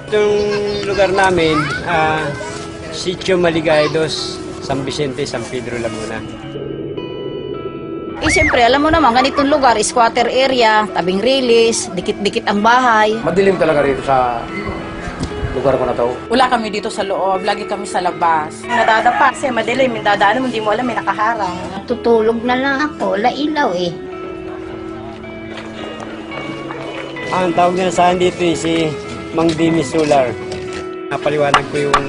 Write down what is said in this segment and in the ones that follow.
Itong lugar namin, Sitio Maligaya Dos, San Vicente, San Pedro, Laguna. Siyempre, alam mo naman, ganitong lugar, squatter area, tabing release, dikit-dikit ang bahay. Madilim talaga rito sa lugar ko na to. Wala kami dito sa loob, lagi kami sa labas. Nadadapa kasi madilim, yung dadaan mo, hindi mo alam, may nakaharang. Tutulog na lang ako, wala ilaw eh. Ang tawag nila sa akin dito si Mang Dimi Solar. Napaliwanag ko yung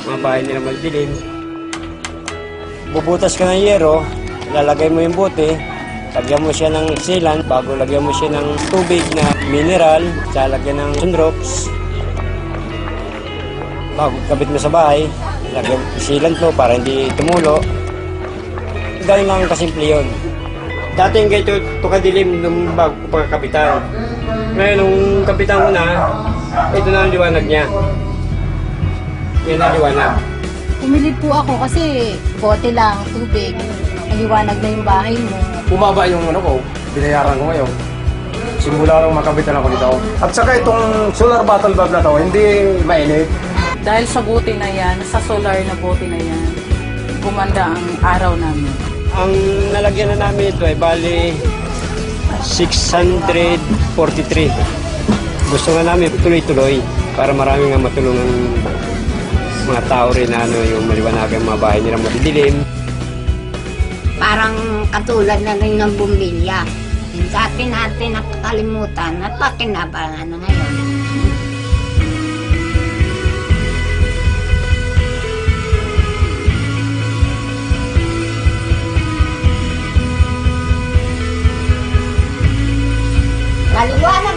mga bahay nila madilim. Bubutas ka ng yero, lalagay mo yung bote, lagyan mo siya ng sealant, bago lagyan mo siya ng tubig na mineral, lagyan ng sunrops. Bago kabit mo sa bahay, lagyan sealant mo para hindi tumulo. Ganun lang kasimple yun. Dati yung ganito, ito kadilim nung bago pagkapitan. Ngayon, nung kapitan ko na, ito na ang liwanag niya. Yan ang liwanag. Pumili po ako kasi bote lang, tubig. Maliwanag na yung bahay mo. Bumaba yung ano ko, binayaran ko ngayon. Simula lang makabitan ako dito. At saka itong solar bottle bulb na to, hindi mainit. Dahil sa buti na yan, sa solar na buti na yan, gumanda ang araw namin. Ang nalagyan na namin ito ay bali 643. Gusto nga namin tuloy-tuloy para marami nga matulungan mga tao rin na yung maliwanagan mga bahay nila madidilim. Parang katulad na rin ng bumbilya. Dati natin nakakalimutan at pakinabangan na ngayon. Maliwanag